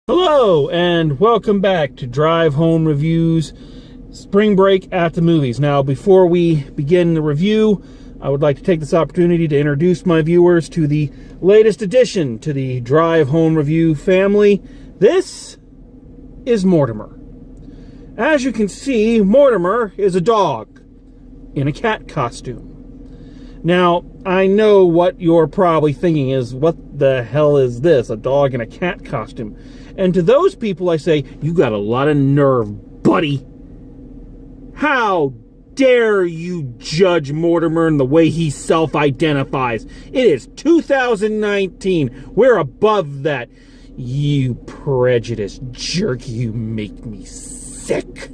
Hello, and welcome back to Drive Home Reviews Spring Break at the Movies. Now, before we begin the review, I would like to take this opportunity to introduce my viewers to the latest addition to the Drive Home Review family. This is Mortimer. As you can see, Mortimer is a dog in a cat costume. Now, I know what you're probably thinking is, what the hell is this? A dog in a cat costume? And to those people I say, you got a lot of nerve, buddy. How dare you judge Mortimer in the way he self-identifies? It is 2019. We're above that. You prejudiced jerk, you make me sick.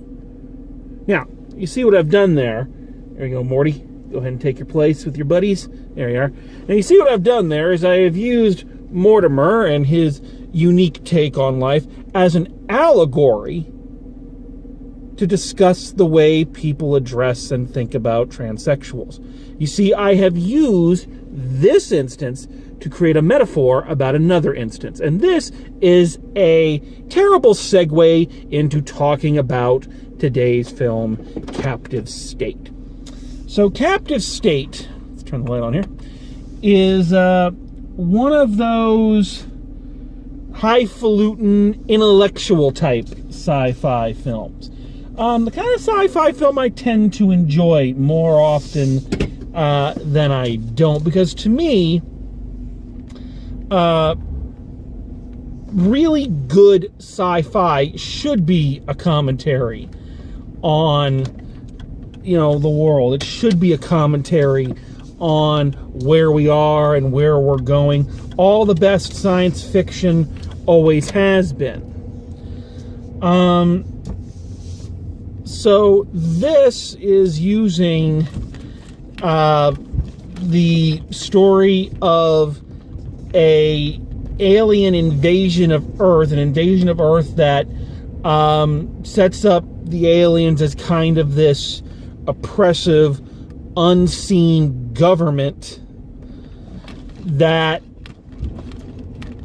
Now, you see what I've done there? There you go, Morty. Go ahead and take your place with your buddies. There you are. Now, you see what I've done there is I have used Mortimer and his unique take on life as an allegory to discuss the way people address and think about transsexuals. You see, I have used this instance to create a metaphor about another instance. And this is a terrible segue into talking about today's film, Captive State. So Captive State, let's turn the light on here, is one of those highfalutin, intellectual type sci-fi films. The kind of sci-fi film I tend to enjoy more often than I don't, because to me, really good sci-fi should be a commentary on, the world. It should be a commentary on where we are and where we're going. All the best science fiction always has been. So this is using the story of a alien invasion of Earth, an invasion of Earth that sets up the aliens as kind of this oppressive, unseen government that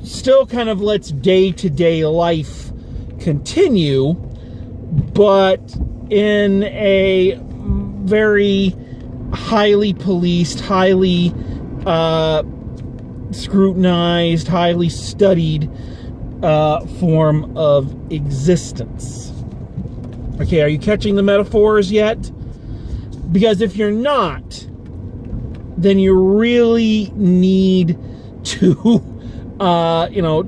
still kind of lets day-to-day life continue, but in a very highly policed, highly scrutinized, highly studied form of existence. Okay, are you catching the metaphors yet? Because if you're not, then you really need to,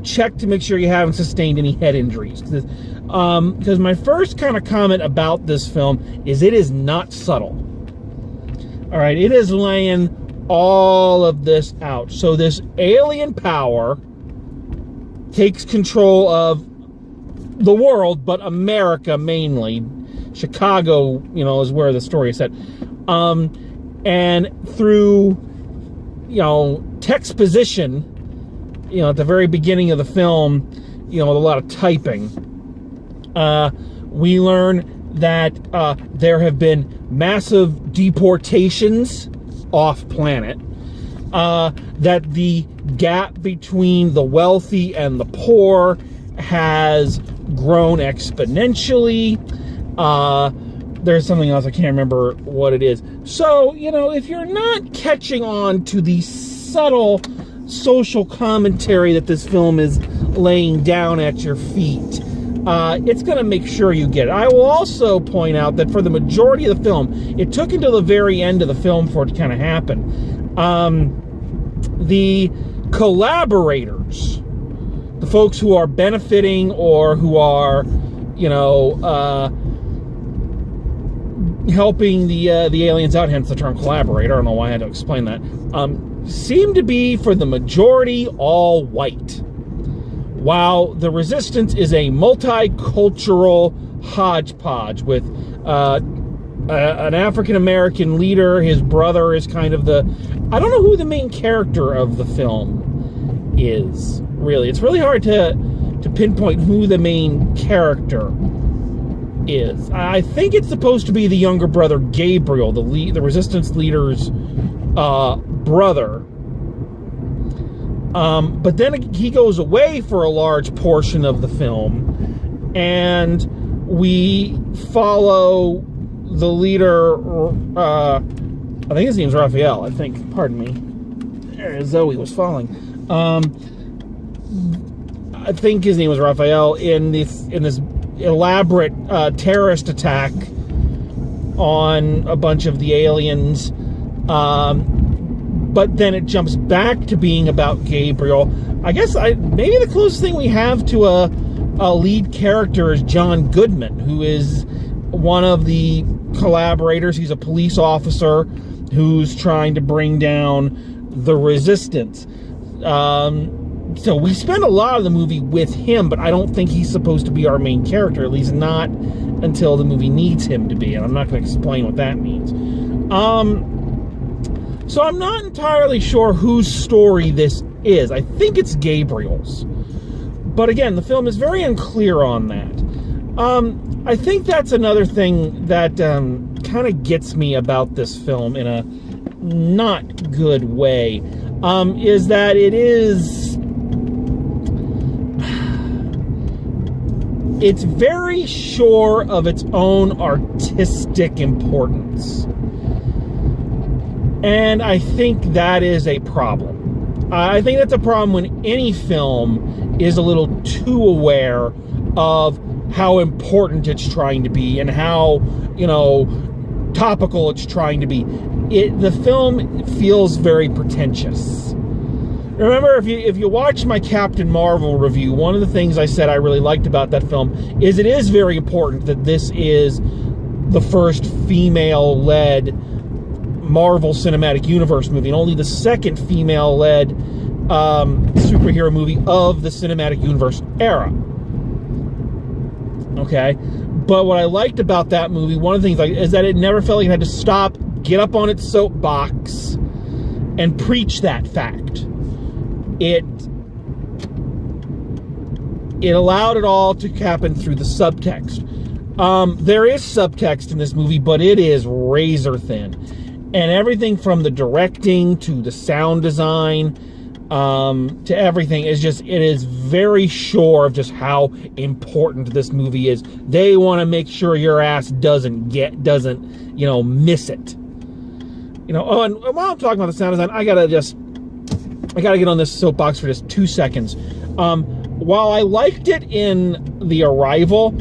check to make sure you haven't sustained any head injuries. Because my first kind of comment about this film is it is not subtle. All right, it is laying all of this out. So this alien power takes control of the world, but America mainly. Chicago, is where the story is set. And through, textposition, at the very beginning of the film, with a lot of typing, we learn that there have been massive deportations off planet, that the gap between the wealthy and the poor has grown exponentially. There's something else, I can't remember what it is. So, if you're not catching on to the subtle social commentary that this film is laying down at your feet, it's going to make sure you get it. I will also point out that for the majority of the film, it took until the very end of the film for it to kind of happen. The collaborators, the folks who are benefiting or who are, helping the aliens out, hence the term collaborator. I don't know why I had to explain that. Seem to be, for the majority, all white. While the resistance is a multicultural hodgepodge with an African-American leader. His brother is kind of the... I don't know who the main character of the film is, really. It's really hard to pinpoint who the main character is. I think it's supposed to be the younger brother, Gabriel, the resistance leader's brother. But then he goes away for a large portion of the film, and we follow the leader, I think his name's Raphael, pardon me. There, Zoe was falling. I think his name was Raphael, in this elaborate terrorist attack on a bunch of the aliens. But then it jumps back to being about Gabriel. I guess maybe the closest thing we have to a lead character is John Goodman, who is one of the collaborators. He's a police officer who's trying to bring down the resistance. So we spend a lot of the movie with him, but I don't think he's supposed to be our main character, at least not until the movie needs him to be, and I'm not going to explain what that means. So I'm not entirely sure whose story this is. I think it's Gabriel's. But again, the film is very unclear on that. I think that's another thing that kind of gets me about this film in a not good way, is that it's very sure of its own artistic importance. And I think that is a problem. I think that's a problem when any film is a little too aware of how important it's trying to be and how, topical it's trying to be. The film feels very pretentious. Remember, if you watch my Captain Marvel review, one of the things I said I really liked about that film is it is very important that this is the first female-led Marvel Cinematic Universe movie, and only the second female-led superhero movie of the Cinematic Universe era. Okay? But what I liked about that movie, one of the things is that it never felt like it had to stop, get up on its soapbox, and preach that fact. It allowed it all to happen through the subtext. There is subtext in this movie, but it is razor thin. And everything from the directing to the sound design to everything is it is very sure of just how important this movie is. They want to make sure your ass doesn't miss it. Oh, and while I'm talking about the sound design, I gotta get on this soapbox for just 2 seconds. While I liked it in The Arrival,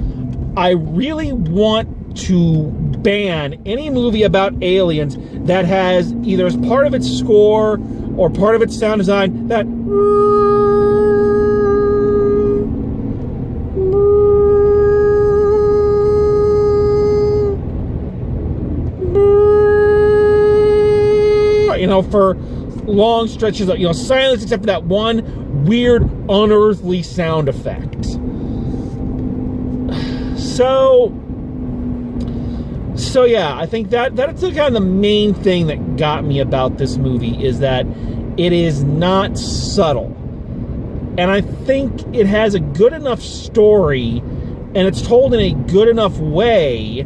I really want to ban any movie about aliens that has either as part of its score or part of its sound design that for long stretches of silence, except for that one weird unearthly sound effect. So yeah, I think that's kind of the main thing that got me about this movie, is that it is not subtle. And I think it has a good enough story, and it's told in a good enough way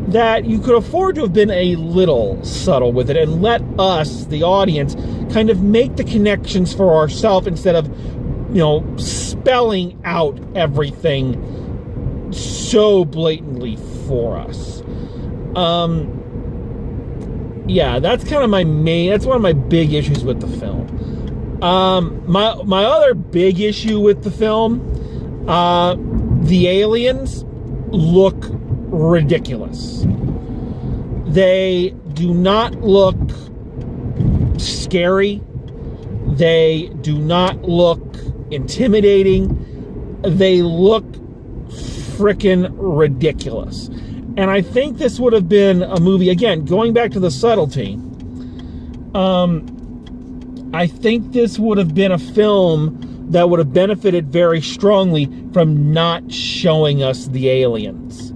that you could afford to have been a little subtle with it and let us, the audience, kind of make the connections for ourselves instead of, spelling out everything so blatantly for us. Yeah, that's kind of that's one of my big issues with the film. My other big issue with the film, the aliens look ridiculous. They do not look scary. They do not look intimidating. They look frickin' ridiculous. And I think this would have been a movie, again, going back to the subtlety, I think this would have been a film that would have benefited very strongly from not showing us the aliens.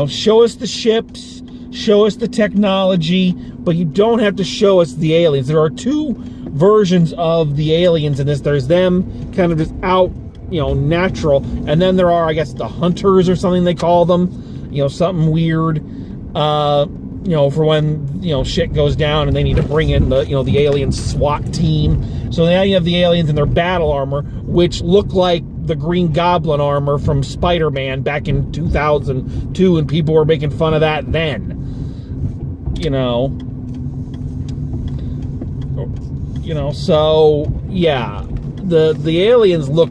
Show us the ships, show us the technology, but you don't have to show us the aliens. There are two versions of the aliens in this. There's them kind of just out, natural, and then there are, I guess, the hunters or something they call them. Something weird. for when, shit goes down and they need to bring in the alien SWAT team. So now you have the aliens in their battle armor, which look like the Green Goblin armor from Spider-Man back in 2002, and people were making fun of that then. So yeah, the aliens look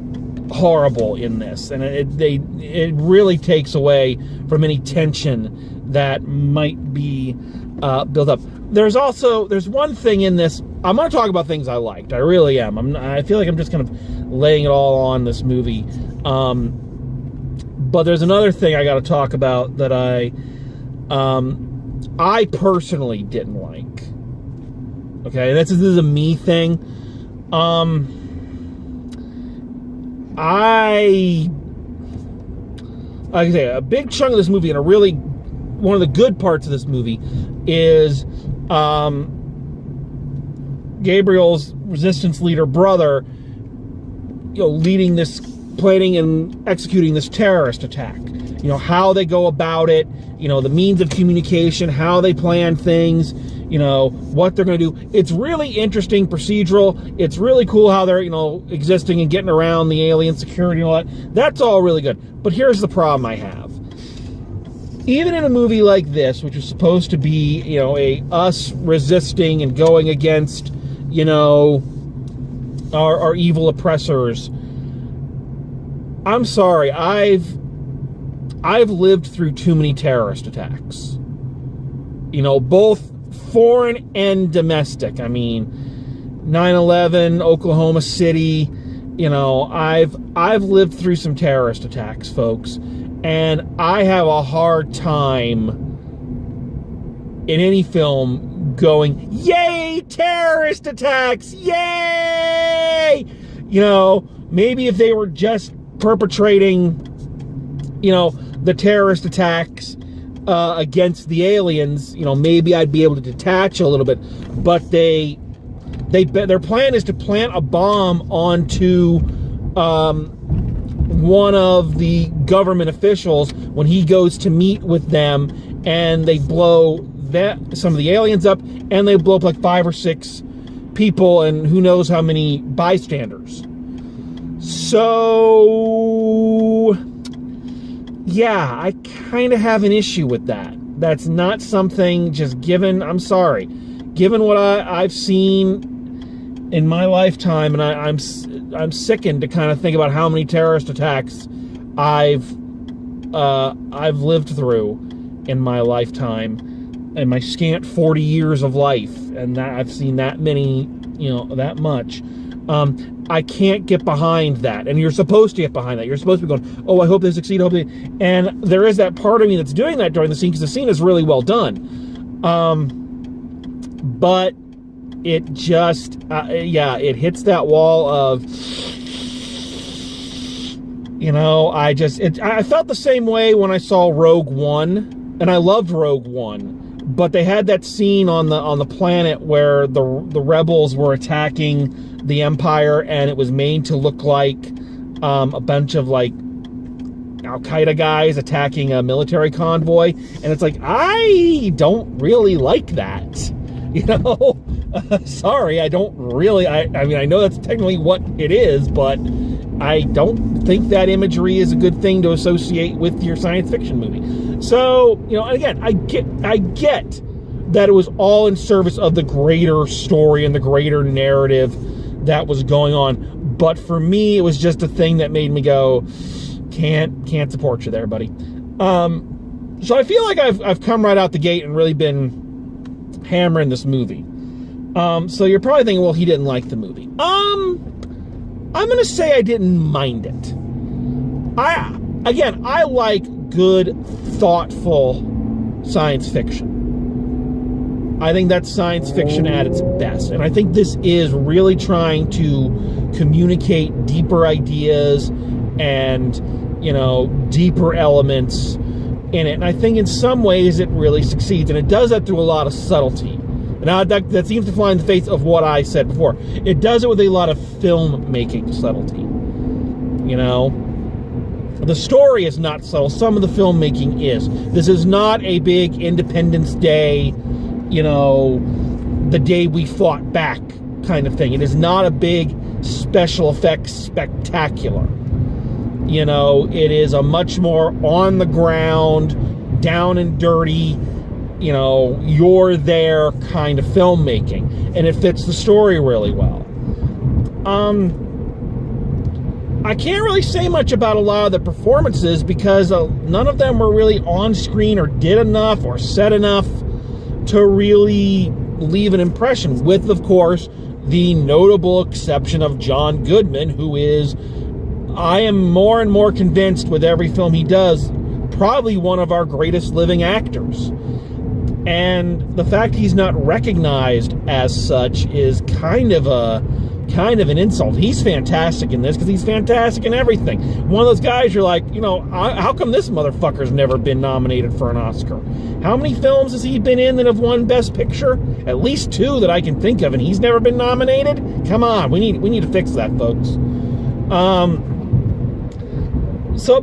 horrible in this, and it really takes away from any tension that might be built up. There's one thing in this. I'm going to talk about things I liked. I really am. I feel like I'm just kind of laying it all on this movie. But there's another thing I got to talk about that I personally didn't like. Okay, this is a me thing. Like I say, a big chunk of this movie, and one of the good parts of this movie is Gabriel's resistance leader brother, leading this, planning and executing this terrorist attack. How they go about it, the means of communication, how they plan things, what they're going to do. It's really interesting procedural. It's really cool how they're, existing and getting around the alien security and all that. That's all really good. But here's the problem I have. Even in a movie like this, which is supposed to be, us resisting and going against, our evil oppressors, I'm sorry, I've lived through too many terrorist attacks. Both foreign and domestic. I mean, 9/11, Oklahoma City, I've lived through some terrorist attacks, folks. And I have a hard time in any film going, yay, terrorist attacks, yay! Maybe if they were just perpetrating, the terrorist attacks against the aliens, maybe I'd be able to detach a little bit. But their plan is to plant a bomb onto one of the government officials when he goes to meet with them, and they blow some of the aliens up, and they blow up like 5 or 6 people and who knows how many bystanders. So yeah, I kind of have an icture with that. That's not something just given, I'm sorry, given what I've seen in my lifetime, and I'm sickened to kind of think about how many terrorist attacks I've lived through in my lifetime, in my scant 40 years of life, and that I've seen that many, that much. I can't get behind that, and you're supposed to get behind that. You're supposed to be going, oh, I hope they succeed, and there is that part of me that's doing that during the scene, because the scene is really well done. But it just, it hits that wall of, I felt the same way when I saw Rogue One, and I loved Rogue One, but they had that scene on the planet where the rebels were attacking the Empire, and it was made to look like a bunch of like Al-Qaeda guys attacking a military convoy, and it's like, I don't really like that, sorry, I don't really, I mean, I know that's technically what it is, but I don't think that imagery is a good thing to associate with your science fiction movie. So, again, I get that it was all in service of the greater story and the greater narrative that was going on, but for me, it was just a thing that made me go, can't support you there, buddy. So I feel like I've come right out the gate and really been hammering this movie. So you're probably thinking, well, he didn't like the movie. I'm going to say I didn't mind it. I like good, thoughtful science fiction. I think that's science fiction at its best. And I think this is really trying to communicate deeper ideas and, deeper elements in it. And I think in some ways it really succeeds. And it does that through a lot of subtlety. And that seems to fly in the face of what I said before. It does it with a lot of filmmaking subtlety. The story is not subtle. Some of the filmmaking is. This is not a big Independence Day, the day we fought back kind of thing. It is not a big special effects spectacular. It is a much more on the ground, down and dirty, you're there kind of filmmaking. And it fits the story really well. I can't really say much about a lot of the performances because none of them were really on screen or did enough or said enough to really leave an impression, with, of course, the notable exception of John Goodman, who is, I am more and more convinced with every film he does, probably one of our greatest living actors. And the fact he's not recognized as such is kind of an insult. He's fantastic in this because he's fantastic in everything. One of those guys you're like, how come this motherfucker's never been nominated for an Oscar? How many films has he been in that have won Best Picture? At least 2 that I can think of, and he's never been nominated? Come on, we need to fix that, folks.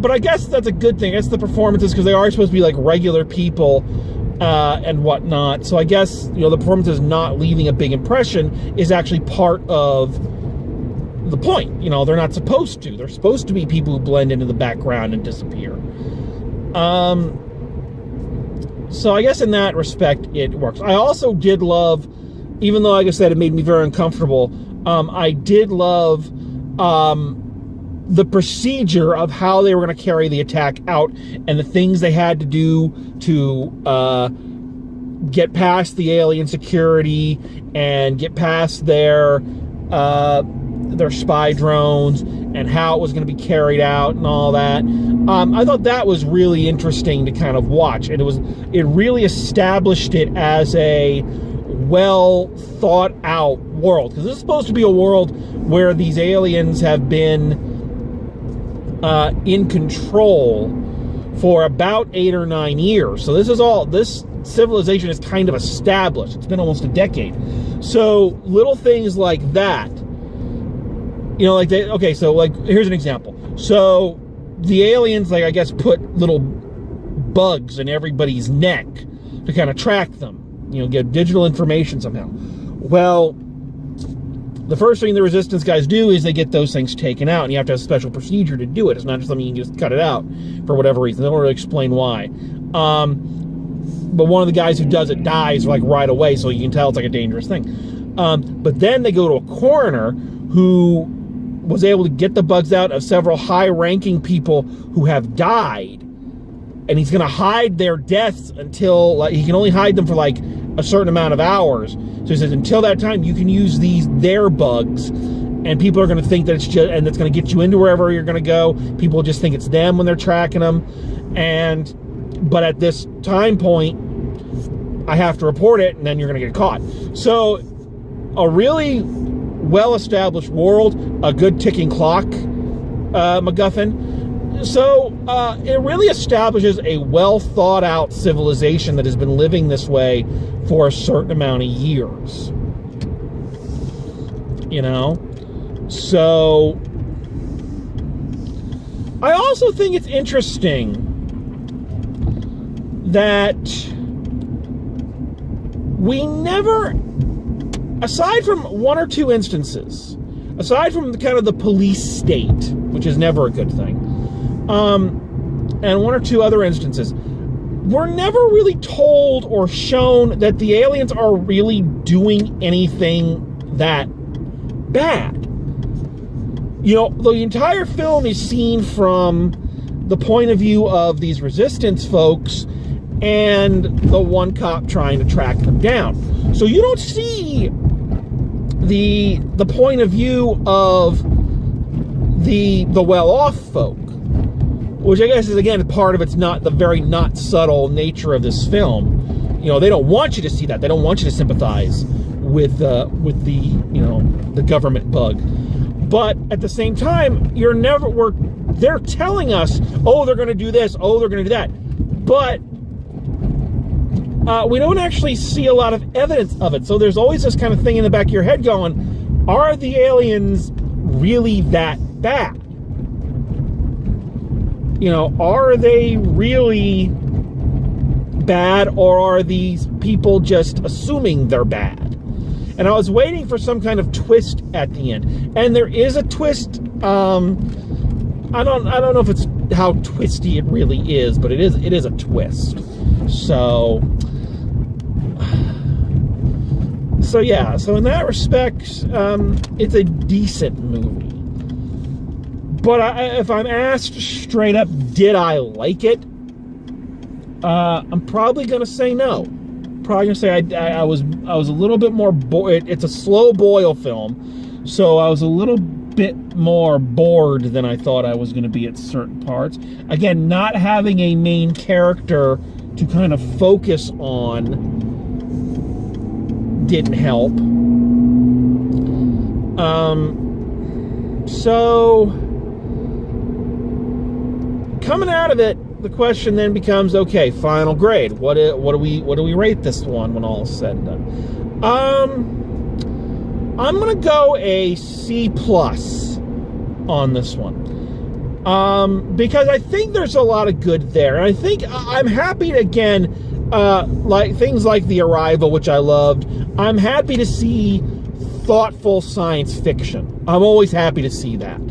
But I guess that's a good thing. It's the performances, because they are supposed to be like regular people and whatnot. So I guess, the performances not leaving a big impression is actually part of the point. They're not supposed to. They're supposed to be people who blend into the background and disappear. So I guess in that respect, it works. I also did love, even though, like I said, it made me very uncomfortable, I did love the procedure of how they were going to carry the attack out and the things they had to do to get past the alien security and get past their spy drones and how it was going to be carried out and all that. I thought that was really interesting to kind of watch, and it really established it as a well thought out world, because this is supposed to be a world where these aliens have been in control for about 8 or 9 years. So this civilization is kind of established. It's been almost a decade. So little things like that, here's an example. So the aliens, I guess, put little bugs in everybody's neck to kind of track them, get digital information somehow. Well, the first thing the resistance guys do is they get those things taken out, and you have to have a special procedure to do it. It's not just something you can just cut it out for whatever reason. They don't really explain why. But one of the guys who does it dies right away, so you can tell it's a dangerous thing. But then they go to a coroner who was able to get the bugs out of several high-ranking people who have died, and he's going to hide their deaths until he can only hide them for a certain amount of hours. So he says, until that time, you can use their bugs, and people are going to think that it's just, and it's going to get you into wherever you're going to go. People just think it's them when they're tracking them, but at this time point, I have to report it, and then you're going to get caught. So, a really well-established world, a good ticking clock, MacGuffin. So, it really establishes a well-thought-out civilization that has been living this way for a certain amount of years. So, I also think it's interesting that we never, aside from 1 or 2 instances, aside from the police state, which is never a good thing, and 1 or 2 other instances, we're never really told or shown that the aliens are really doing anything that bad. The entire film is seen from the point of view of these resistance folks and the one cop trying to track them down. So you don't see the point of view of the well-off folk, which I guess is, again, part of it's not the very not subtle nature of this film. They don't want you to see that. They don't want you to sympathize with the government bug. But at the same time, they're telling us, oh, they're going to do this, oh, they're going to do that. But we don't actually see a lot of evidence of it. So there's always this kind of thing in the back of your head going, are the aliens really that bad? are they really bad, or are these people just assuming they're bad? And I was waiting for some kind of twist at the end, and there is a twist. I don't know if it's how twisty it really is, but it is a twist. So yeah. So in that respect, it's a decent movie. But if I'm asked straight up, did I like it? I'm probably gonna say no. Probably gonna say I was a little bit more it's a slow boil film, so I was a little bit more bored than I thought I was gonna be at certain parts. Again, not having a main character to kind of focus on didn't help. So coming out of it, the question then becomes, okay, final grade. What do we rate this one when all is said and done? I'm gonna go a C+ on this one. Because I think there's a lot of good there. And I think I'm happy to, again, like things like The Arrival, which I loved. I'm happy to see thoughtful science fiction. I'm always happy to see that.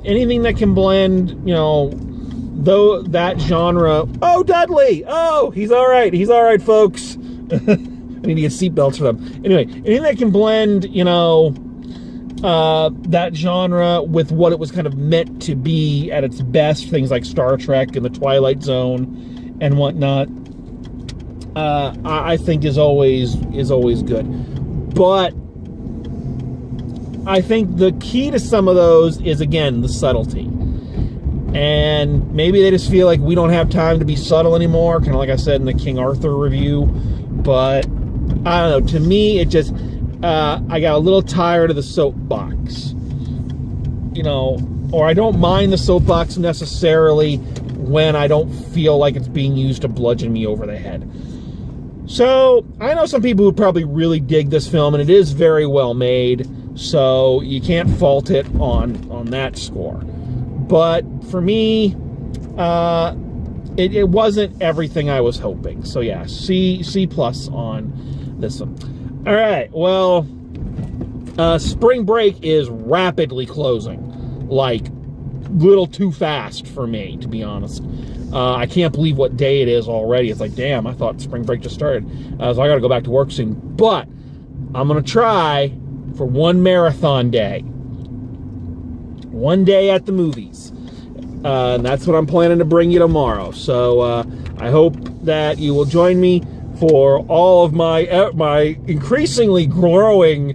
Anything that can blend, though that genre. Oh, Dudley! Oh, he's all right. He's all right, folks. I need to get seatbelts for them. Anyway, anything that can blend, that genre with what it was kind of meant to be at its best, things like Star Trek and the Twilight Zone and whatnot, I think is always good. But I think the key to some of those is, again, the subtlety. And maybe they just feel like we don't have time to be subtle anymore, kind of like I said in the King Arthur review. But I don't know, to me it just I got a little tired of the soapbox, or I don't mind the soapbox necessarily when I don't feel like it's being used to bludgeon me over the head. So I know some people who probably really dig this film, and it is very well made, so you can't fault it on that score. But for me, it wasn't everything I was hoping. So yeah, C+ on this one. All right, well, spring break is rapidly closing, like little too fast for me, to be honest. I can't believe what day it is already. It's like, damn, I thought spring break just started. So I got to go back to work soon. But I'm going to try for one marathon day. One day at the movies. And that's what I'm planning to bring you tomorrow. So I hope that you will join me for all of my increasingly growing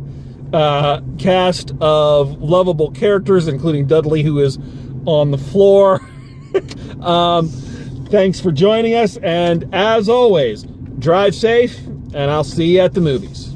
cast of lovable characters, including Dudley, who is on the floor. Thanks for joining us, and as always, drive safe, and I'll see you at the movies.